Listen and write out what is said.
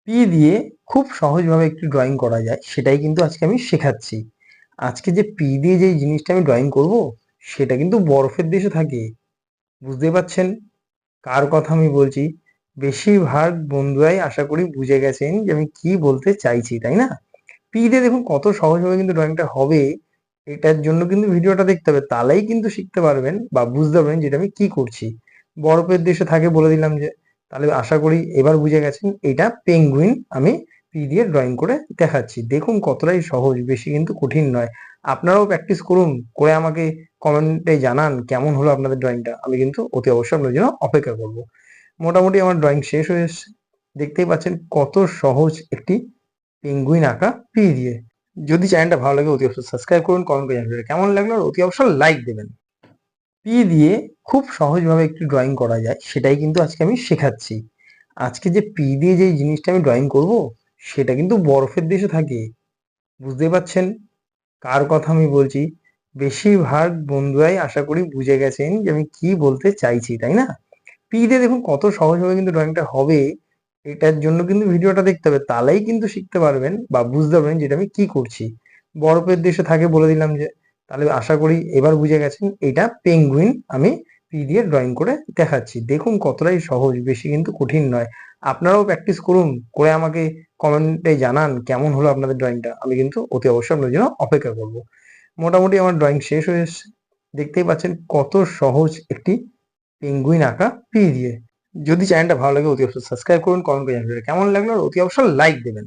P দিয়ে খুব সহজভাবে একটি ড্রয়িং করা যায় সেটাই কিন্তু আজকে আমি শেখাচ্ছি। আজকে যে পি দিয়ে যে জিনিসটা আমি ড্রয়িং করব সেটা কিন্তু বরফের দেশে থাকে। বুঝতে পারছেন কার কথা আমি বলছি? বেশিরভাগ বন্ধুরাই আশা করি বুঝে গেছেন যে আমি কি বলতে চাইছি, তাই না? পি দিয়ে দেখুন কত সহজভাবে কিন্তু ড্রয়িংটা হবে। এটার জন্য কিন্তু ভিডিওটা দেখতে হবে, তাহলেই কিন্তু শিখতে পারবেন বা বুঝতে পারবেন যেটা আমি কি করছি। বরফের দেশে থাকে বলে দিলাম যে, তাহলে আশা করি এবার বুঝে গেছেন এটা পেঙ্গুইন আমি পি দিয়ে ড্রয়িং করে দেখাচ্ছি। দেখুন কতটাই সহজ, বেশি কিন্তু কঠিন নয়। আপনারাও প্র্যাকটিস করুন, করে আমাকে কমেন্টে জানান কেমন হলো আপনাদের ড্রয়িংটা। আমি কিন্তু অতি অবশ্যই আপনার জন্য অপেক্ষা করব। মোটামুটি আমার ড্রয়িং শেষ হয়ে এসছে। দেখতেই পাচ্ছেন কত সহজ একটি পেঙ্গুইন আঁকা পি দিয়ে। যদি চ্যানেলটা ভালো লাগে অতি অবশ্যই সাবস্ক্রাইব করুন, কমেন্ট করে জানাবেন কেমন লাগলো, আর অতি অবশ্যই লাইক দেবেন। পি দিয়ে খুব সহজভাবে একটি ড্রয়িং করা যায় সেটাই কিন্তু আজকে আমি শেখাচ্ছি। আজকে যে পি দিয়ে যে জিনিসটা আমি ড্রয়িং করব সেটা কিন্তু বরফের দেশে থাকে। বুঝতে পারছেন কার কথা আমি বলছি? বেশিরভাগ বন্ধুরাই আশা করি বুঝে গেছেন যে আমি কি বলতে চাইছি, তাই না? পি দিয়ে দেখুন কত সহজভাবে কিন্তু ড্রয়িংটা হবে। এটার জন্য কিন্তু ভিডিওটা দেখতে হবে, তাহলেই কিন্তু শিখতে পারবেন বা বুঝতে পারবেন যেটা আমি কি করছি। বরফের দেশে থাকে বলে দিলাম যে, তাহলে আশা করি এবার বুঝে গেছেন এটা পেঙ্গুইন আমি পি দিয়ে ড্রয়িং করে দেখাচ্ছি। দেখুন কতটাই সহজ, বেশি কিন্তু কঠিন নয়। আপনারাও প্র্যাকটিস করুন, করে আমাকে কমেন্টে জানান কেমন হলো আপনাদের ড্রয়িংটা। আমি কিন্তু অতি অবশ্যই আপনার জন্য অপেক্ষা করব। মোটামুটি আমার ড্রয়িং শেষ হয়ে এসছে। দেখতেই পাচ্ছেন কত সহজ একটি পেঙ্গুইন আঁকা পি দিয়ে। যদি চ্যানেলটা ভালো লাগে অতি অবশ্যই সাবস্ক্রাইব করুন, কমেন্ট করে জানাবেন কেমন লাগলো, আর অতি অবশ্যই লাইক দেবেন।